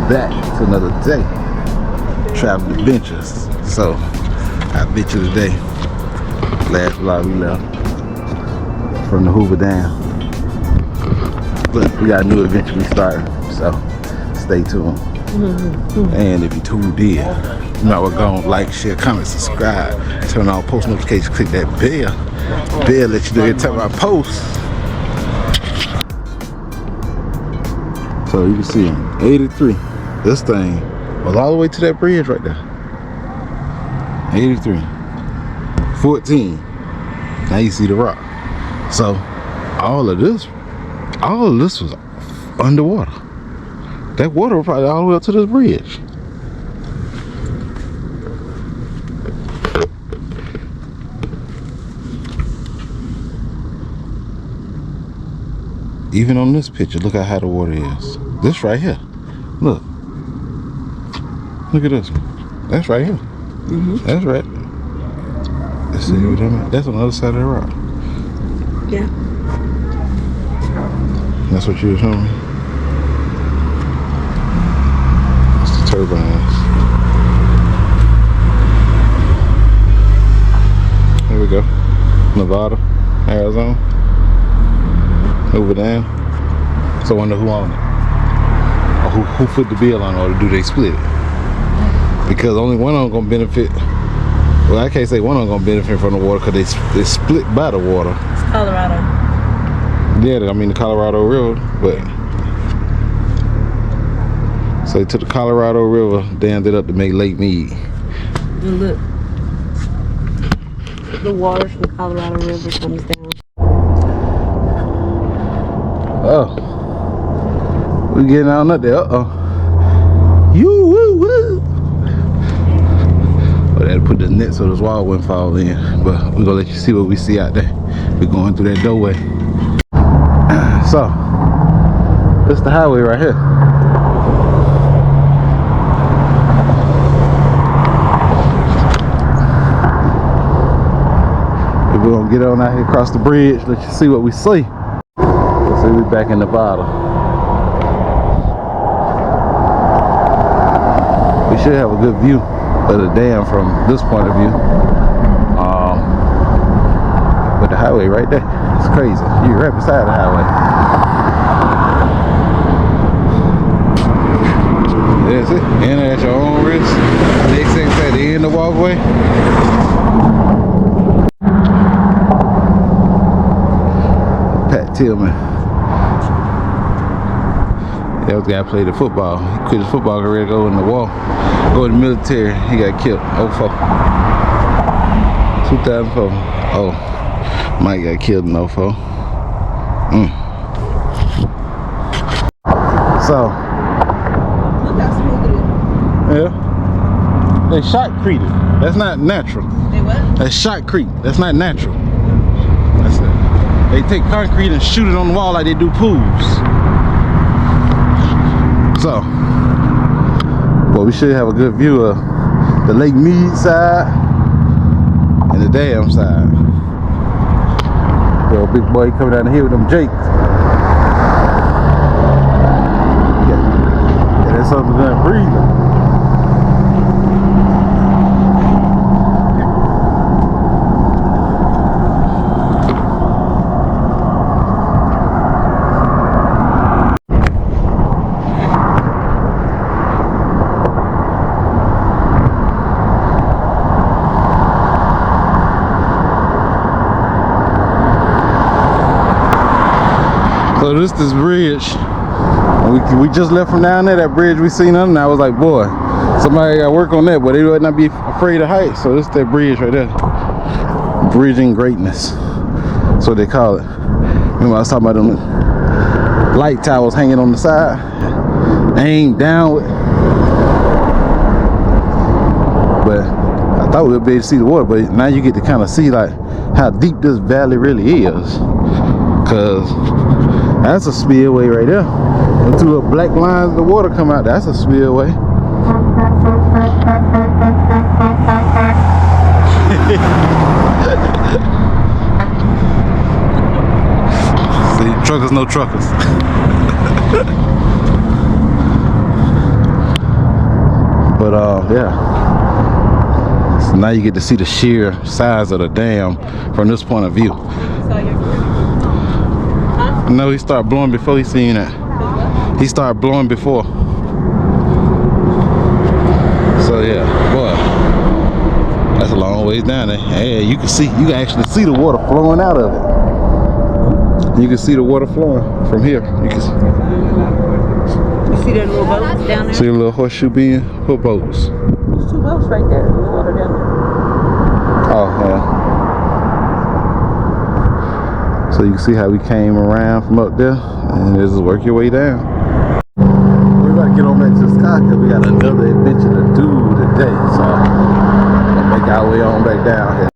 back to another day. Travel adventures. So, I venture today. Last vlog we left from the Hoover Dam. But we got a new adventure we started. So, stay tuned. And if you tuned in, you might well go on, like, share, comment, subscribe, turn on post notifications, click that bell. Bell let you know every time I post. So you can see 83. This thing was all the way to that bridge right there. 83. 14. Now you see the rock. So all of this was underwater. That water was probably all the way up to this bridge. Even on this picture, look how high the water is. This right here. Look. Look at this one. That's right here. That's right. Let's see what I mean. That's on the other side of the rock. Yeah. That's what you were showing me. That's the turbines. Here we go. Nevada, Arizona. Over there. So I wonder who owned it. Or who put the bill on, or do they split it? Because only one of them gonna benefit. Well, I can't say one of them gonna benefit from the water because they split by the water. Colorado. Yeah, I mean the Colorado River, but so they took the Colorado River, dammed it up to make Lake Mead. And look, the water from the Colorado River comes down. Oh, we getting on up there. You woo woo. Well, they had to put the net so this wall wouldn't fall in. But we're gonna let you see what we see out there. We're going through that doorway. So, this is the highway right here. We're gonna get on out here across the bridge, let you see what we see. So we're back in Nevada. We should have a good view of the dam from this point of view. But the highway right there, it's crazy. You're right beside the highway. That's it. Enter at your own risk. Next thing at the end of the walkway. Pat Tillman. That was the guy who played the football. He quit his football career, go in the war, go in the military. He got killed. 2004. Oh, Mike got killed in 04. So, Look how smooth it is. yeah, they shotcreted. That's not natural. They what? That's shotcrete. That's not natural. That's it. They take concrete and shoot it on the wall like they do pools. So, well, we should have a good view of the Lake Mead side and the dam side. Yo, big boy coming down here with them jakes. Yeah, that's something done breathing. So this bridge, we just left from down there, that bridge we seen on, and I was like, boy, somebody got to work on that, but they would not be afraid of heights. So this is that bridge right there. Bridging greatness. That's what they call it. Remember I was talking about them light towers hanging on the side, aimed downward. But I thought we would be able to see the water, but now you get to kind of see like how deep this valley really is. Cause that's a spillway right there. The two black lines of the water come out, that's a spillway. See, truckers no truckers. But yeah. So now you get to see the sheer size of the dam from this point of view. No, he started blowing before he seen that. He started blowing before. So yeah, boy, that's a long ways down there. Hey, you can actually see the water flowing out of it. You can see the water flowing from here. You can see that little boat down there? See a little horseshoe being hook boats. There's 2 boats right there in the water down there. Oh, yeah. So you can see how we came around from up there and just work your way down. We're about to get on back to the sky because we got another adventure to do today. So we'll make our way on back down here.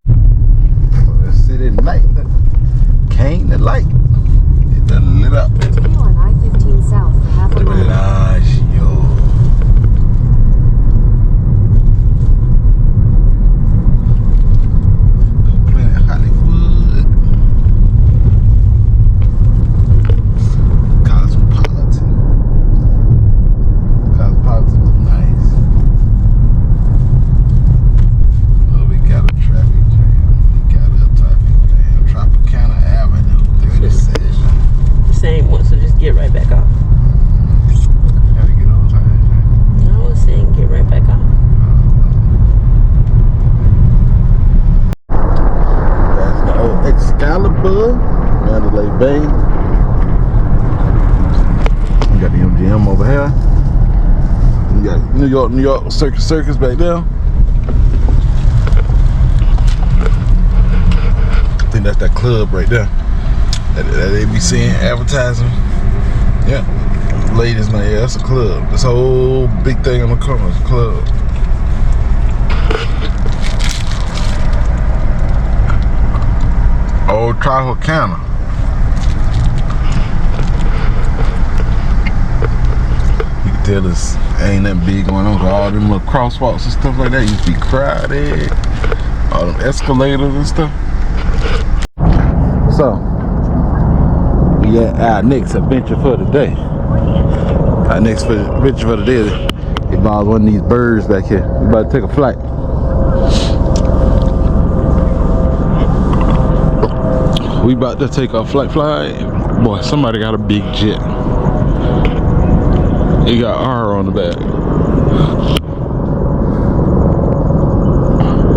Let's see the night. Came the light. It done lit up. Continue on I-15 south for half a Look at mile. that, yo. Planet Hollywood. Cosmopolitan. Cosmopolitan is nice. Oh, we got a traffic jam. We got a traffic jam. Tropicana Avenue, 37. The same one, so just get right back off. Gotta get on time. I was saying get right back off. That's the old Excalibur, Mandalay Bay. We got the MGM over here. We got New York Circus back there. I think that's that club right there that they be seeing advertising. Yeah, ladies night. Yeah, that's a club. This whole big thing on the corner is a club. Old Tropicana. You can tell this ain't that big going on. All them little crosswalks and stuff like that used to be crowded. All them escalators and stuff. So, we at our next adventure for the day. Our next adventure for the day involves one of these birds back here. We about to take a flight. We about to take a flight. Boy, somebody got a big jet. It got R on the back.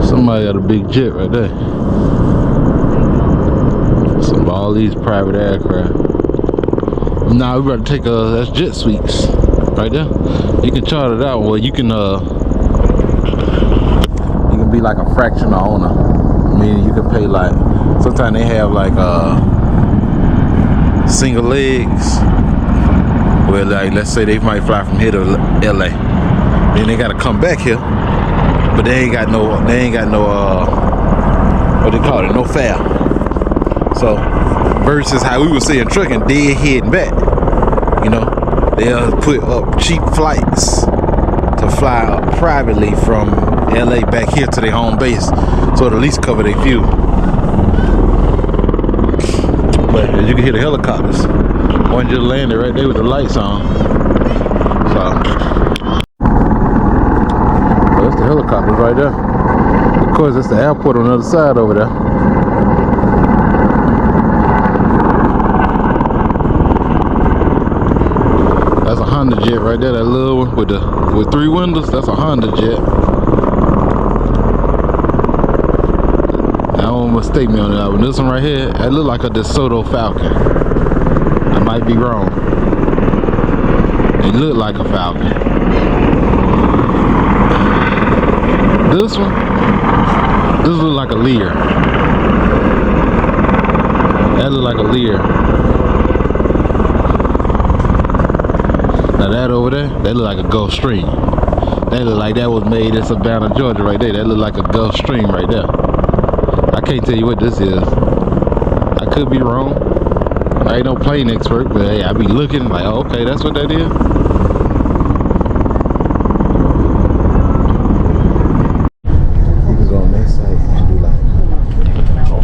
Somebody got a big jet right there. Some of all these private aircraft. Nah, we better take that's jet suites right there. You can charter that one. Well, you can be like a fractional owner. I mean, you can pay like, sometimes they have like single legs. Well, like let's say they might fly from here to LA, then they gotta come back here, but they ain't got no what they call it, no fare. So versus how we were saying trucking, dead heading back, you know, they'll put up cheap flights to fly up privately from LA back here to their home base, so it'll at least cover their fuel. But as you can hear the helicopters. One just landed right there with the lights on. So that's the helicopters right there. Of course, that's the airport on the other side over there. That's a Honda jet right there. That little one with 3 windows. That's a Honda jet. I don't mistake me on that one. This one right here, it look like a DeSoto Falcon. I might be wrong. It looked like a Falcon. This look like a Lear. That look like a Lear. Now that over there, that look like a Gulfstream. That look like that was made in Savannah, Georgia right there. That look like a Gulfstream right there. I can't tell you what this is. I could be wrong. I ain't no plane expert, but hey, I be looking like, oh, okay, that's what that is. You can go on that site and do like,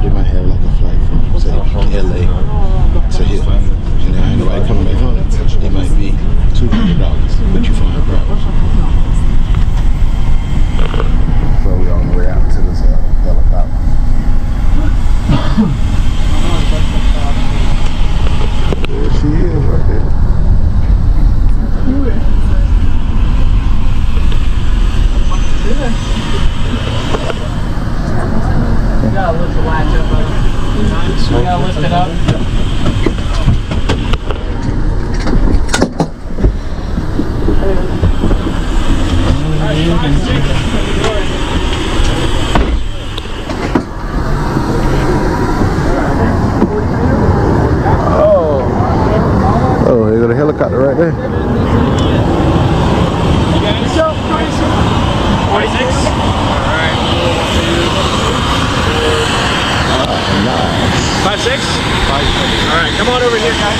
they might have like a flight from, say, from LA to here. And then ain't nobody coming back home. It might be $200, but you flying private. We gotta lift it up. Oh, they got a helicopter right there. 46. Alright. 5'6"? 5'6". Alright, come on over here, guys.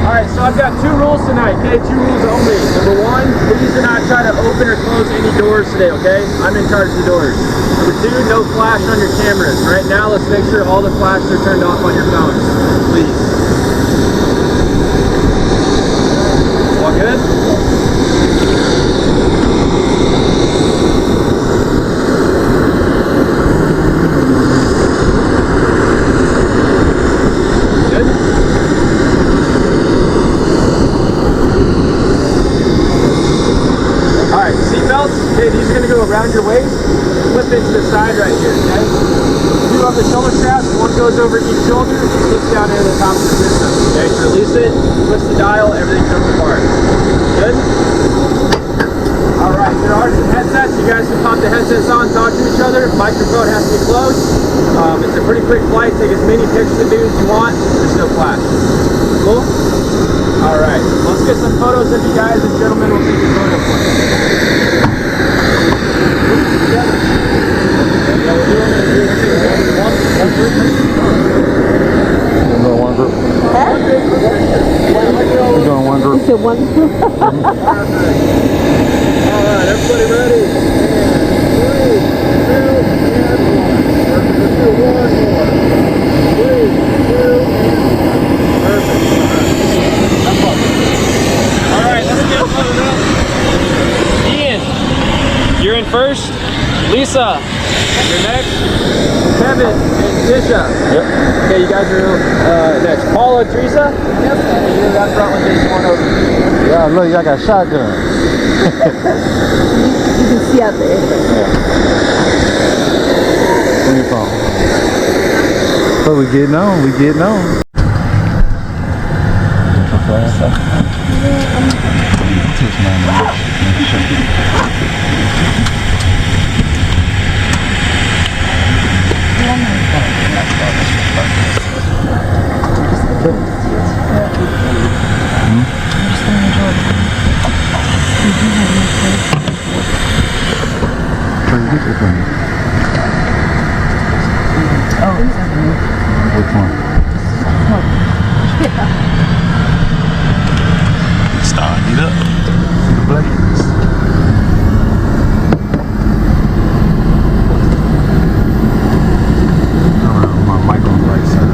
Alright, so I've got 2 rules tonight, okay? 2 rules only. Number 1, please do not try to open or close any doors today, okay? I'm in charge of the doors. Number 2, no flash on your cameras. Right now, let's make sure all the flashes are turned off on your phones. Please. All good? Good? Alright, seatbelts. Okay, these are going to go around your waist. Flip it to the side right here, okay? 2 of the shoulder straps, 1 goes over each shoulder, and slips down into the top of the system. Okay, so release it, twist the dial, everything comes apart. Good? Alright, there are some headsets. You guys can pop the headsets on, talk to each other. Microphone has to be close. It's a pretty quick flight. Take as many pictures of dudes you want. There's no flash. Cool? Alright, let's get some photos of you guys, and gentlemen, we'll take a photo for you. Together. Yeah, we'll do it. One group. We're doing one group. We're doing one group. So one. Alright, everybody ready? And 3, 2, and 1. Perfect. Let's do 1 more. 3, 2, and 1. Perfect. Alright, let's get loaded up. Ian, you're in first. Lisa, you're next. Kevin and Tisha. Yep. Okay, you guys are next. Paula, Teresa? Yep. And you're that front one, Jason, one over. Yeah, look, y'all got shotguns. You can see out there. Where you from? So we getting on, we getting on. Which one? Starting it up. See the blades. My mic on the right side.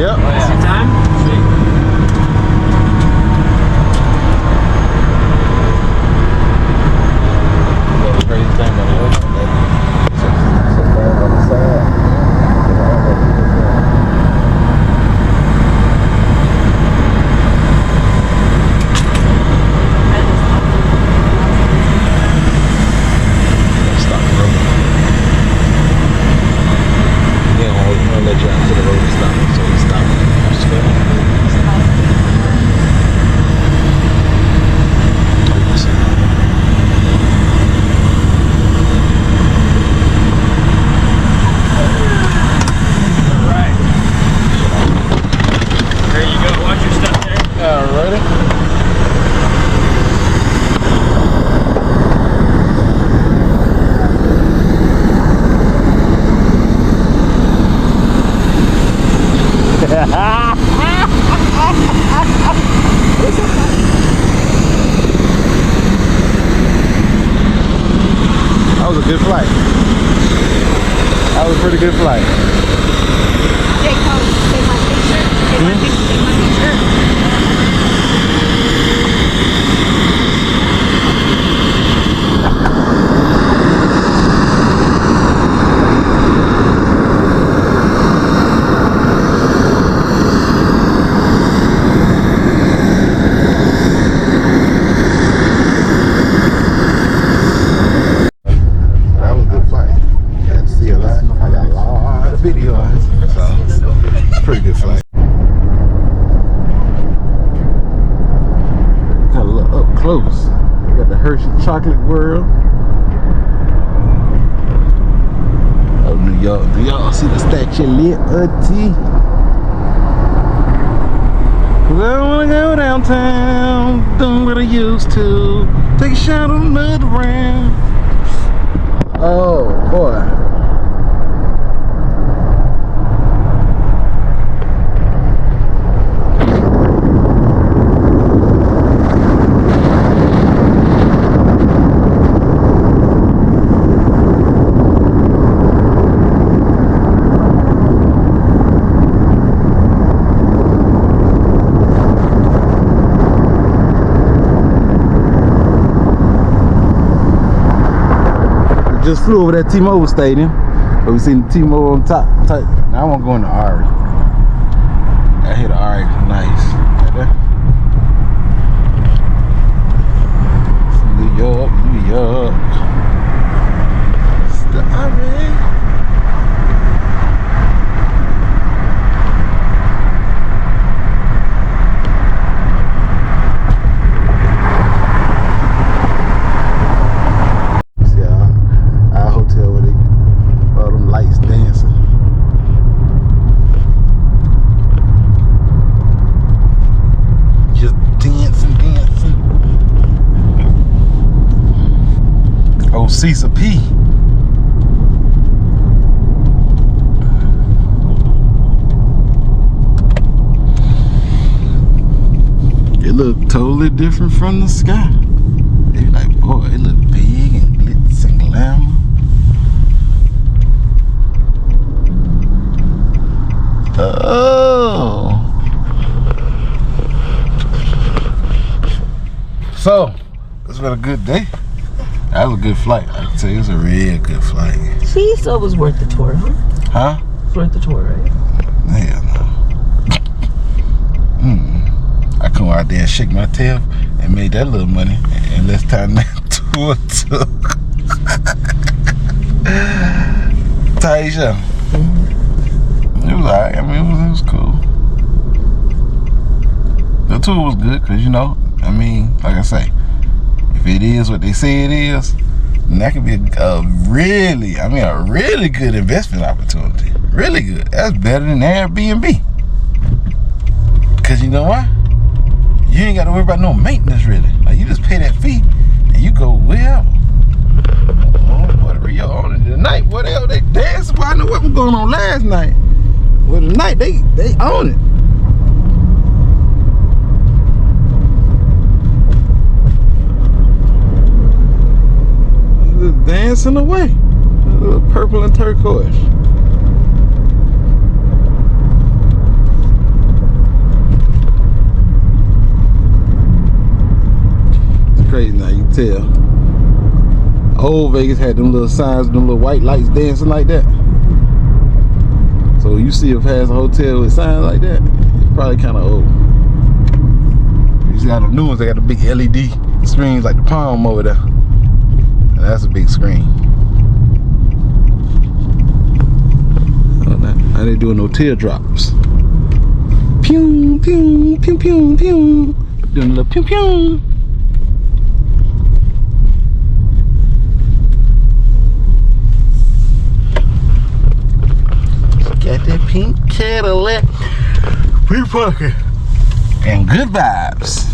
Yep. Same time? Sweet. The crazy thing about the ocean, that on the side. Stop the road. Yeah, we'll let you out to the road and stop. So we stop. Just go. Alright. There you go. Watch your step there. Alrighty. That was a good flight. That was a pretty good flight. Take my picture. Take my picture. Take my picture. That was a good flight. You got to see a lot. I got a lot of videos. So, it's a pretty good flight. Got a look up close. We got the Hershey Chocolate World. Oh, New York. Do y'all see the Statue of Liberty? Cause I don't wanna go downtown, doing what I used to. Take a shot on another round. Oh boy. Just flew over that T-Mobile Stadium. But we seen the T-Mobile on top. Now I want to go in the Ari. I hit the Ari nice. Right there. New York, New York. It's the Ari. Cecil P. It looked totally different from the sky. They like, boy, it looked big and glitz and glamour. Oh. So, it's been a good day. That was a good flight. I can tell you, it was a real good flight. See, so it was worth the tour, huh? Huh? It's worth the tour, right? Hell no. I come out there and shake my tail and made that little money in less time than that tour took. Taisha. It was alright. I mean, it was cool. The tour was good because, you know, I mean, like I say, if it is what they say it is, then that could be a really good investment opportunity. Really good. That's better than Airbnb. Because you know why? You ain't got to worry about no maintenance, really. Like, you just pay that fee and you go wherever. Oh, what Rio on it tonight? What else they dancing? Well, I know what was going on last night. Well, tonight they own it. Just dancing away. Purple and turquoise. hotel. Old Vegas had them little signs, them little white lights dancing like that. So you see it past a hotel with signs like that, it's probably kind of old. You got the new ones, they got the big LED screens like the Palm over there. And that's a big screen. Now they doing no teardrops. Pew, pew, pew, pew, pew. Doing a little pew, pew. Got that pink Cadillac. Free parking. And good vibes.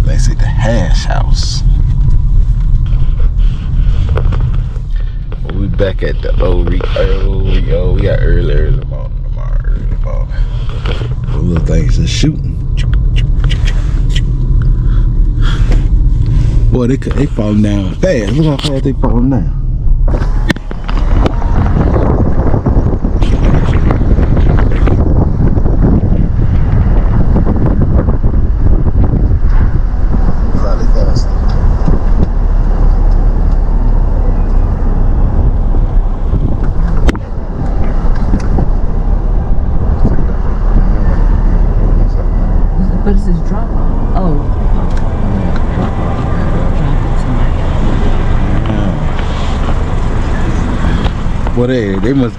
Let's see the hash house. We back at the we got early morning tomorrow, early morning. The little things just shooting. Boy, they falling down fast. Look how fast they falling down. What is this drop off? Oh. Drop off. Drop Well, they must.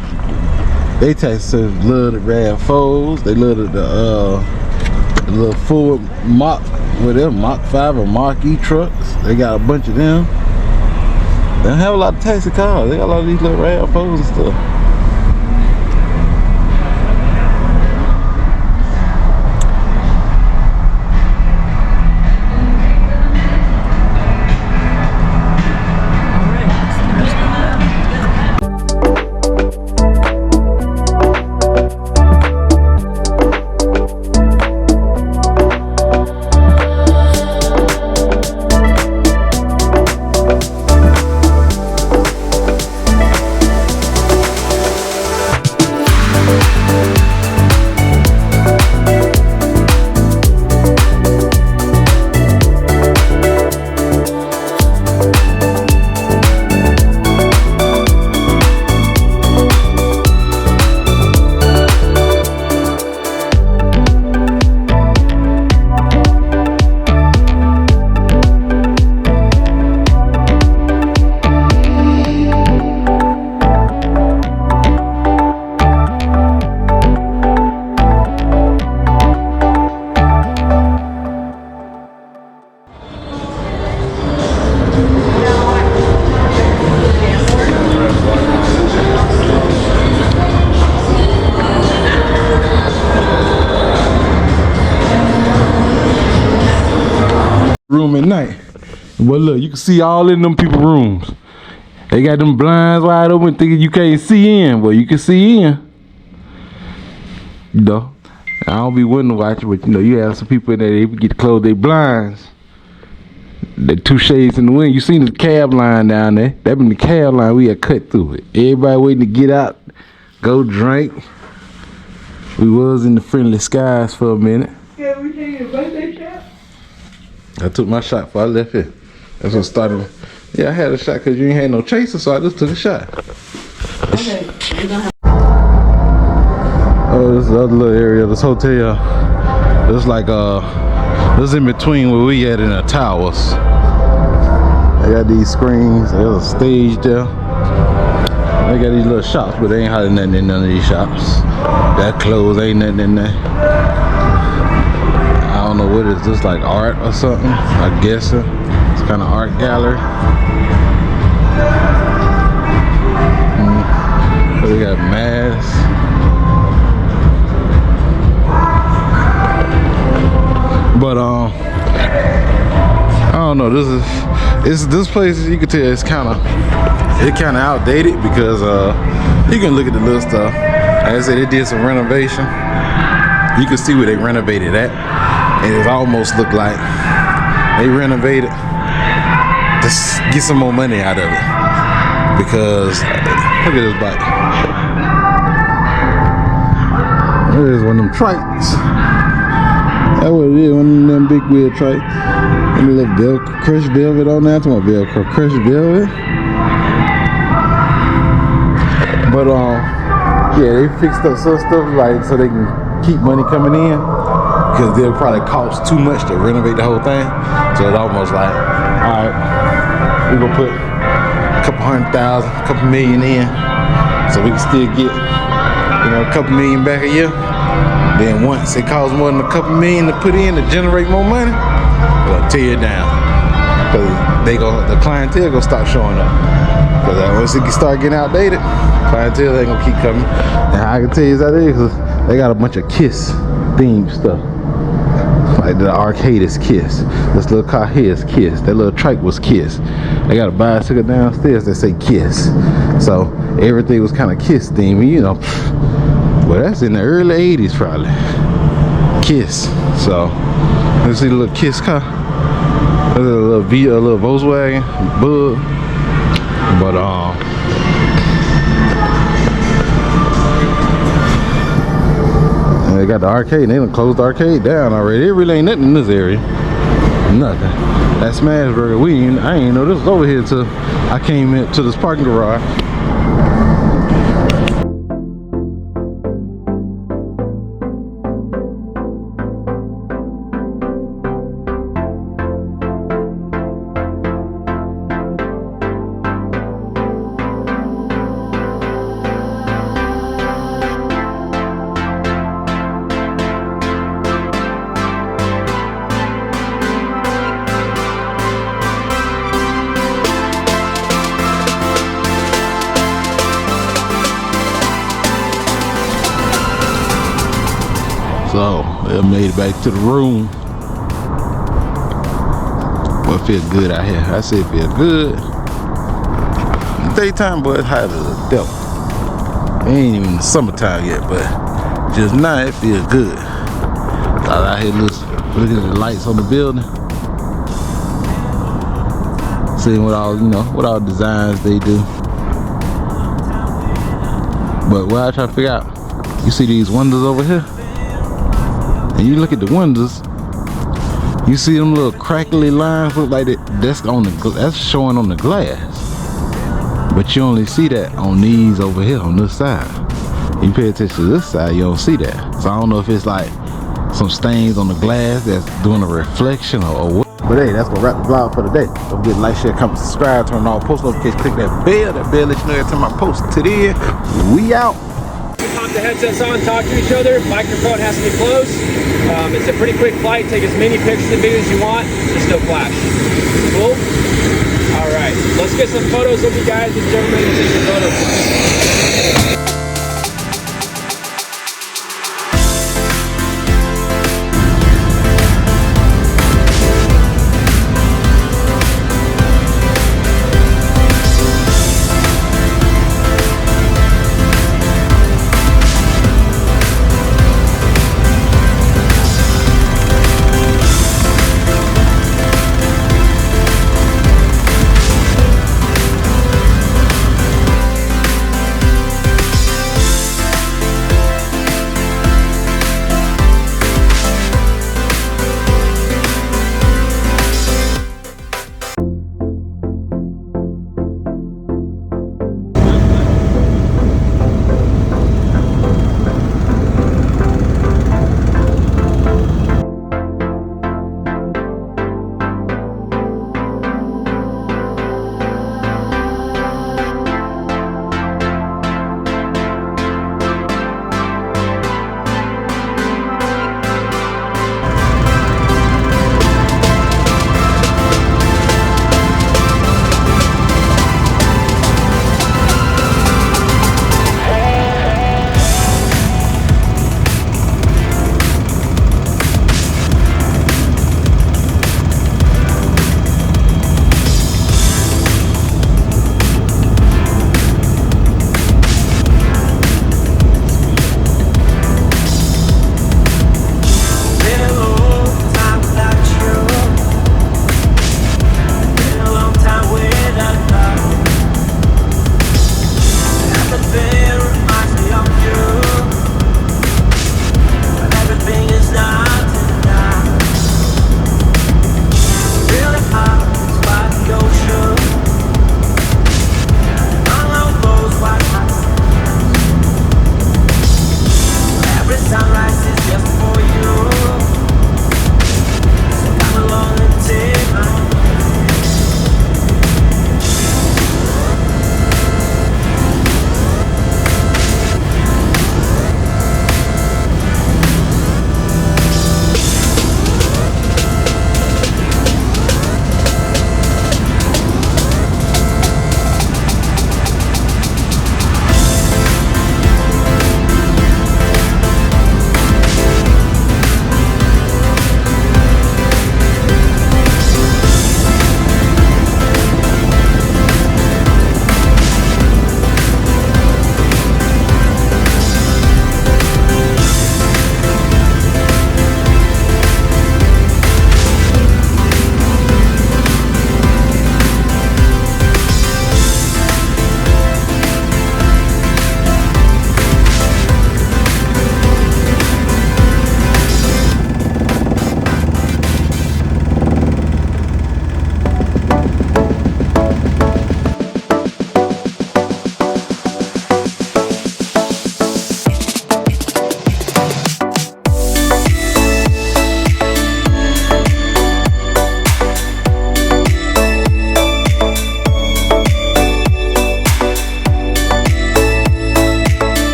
They taste love the RAV4s. They love the little Ford Mach, whatever, Mach 5 or Mach E trucks. They got a bunch of them. They don't have a lot of taxi cars. They got a lot of these little RAV4s and stuff. Room at night. But look, you can see all in them people's rooms. They got them blinds wide open thinking you can't see in, but you can see in. You know, I don't be wanting to watch it, but you know, you have some people in there, they get to close their blinds. The two shades in the wind. You seen the cab line down there. That been the cab line, we had cut through it. Everybody waiting to get out, go drink. We was in the friendly skies for a minute. Yeah, we take your birthday shot. I took my shot before I left here. That's what started. Yeah, I had a shot because you ain't had no chaser, so I just took a shot. Okay, we're gonna have. Oh, this is the other little area of this hotel. It's like this in between where we at in the towers. They got these screens. There's a stage there. They got these little shops, but they ain't hardly nothing in none of these shops. That clothes ain't nothing in there. I don't know what it is, just like art or something. I guess it's kind of art gallery. So we got masks. But I don't know. This place. You can tell it's kind of outdated because you can look at the little stuff. Like I said, they did some renovation. You can see where they renovated at. And it almost looked like they renovated to get some more money out of it. Because look at this bike. There's one of them trikes. That's what it is, one of them big wheel trikes. And a little crushed velvet on there. I'm talking about Velcro crushed velvet. But yeah, they fixed up some stuff like so they can keep money coming in, because they'll probably cost too much to renovate the whole thing. So it's almost like, all right, we gonna put a couple $100,000, a couple million in, so we can still get, you know, a couple million back a year. Then once it costs more than a couple million to put in to generate more money, they'll tear it down, because the clientele gonna stop showing up. Because once it start getting outdated, clientele ain't gonna keep coming. And I can tell you that is, because they got a bunch of Kiss themed stuff. Like the arcade is Kiss. This little car here is Kiss. That little trike was Kiss. They got a bicycle downstairs that say Kiss. So everything was kind of Kiss themed, you know. Well, that's in the early 80s probably. Kiss. So let's see the little Kiss car. A little Volkswagen Bug. But they got the arcade, and they done closed the arcade down already. It really ain't nothing in this area. Nothing. That Smash Burger, I ain't know this was over here until I came into this parking garage. So I made it back to the room. Boy, it feel good out here. I said it feel good. In the daytime, boy, it's hot as a devil. It ain't even the summertime yet, but just now it feel good. Out here looking at the lights on the building. Seeing what all, you know, what all designs they do. But what I try to figure out, you see these windows over here? And you look at the windows, you see them little crackly lines look like that's showing on the glass. But you only see that on these over here on this side. You pay attention to this side, you don't see that. So I don't know if it's like some stains on the glass that's doing a reflection or what. But hey, that's gonna wrap the vlog for today. Don't forget to like, share, comment, subscribe, turn on all post notifications, click that bell. That bell lets you know every time I post. To the end, we out. Pop the headsets on, talk to each other. Microphone has to be close. It's a pretty quick flight. Take as many pictures and videos as you want. Just no flash. Cool? All right. Let's get some photos of you guys and gentlemen. Let's get some photos.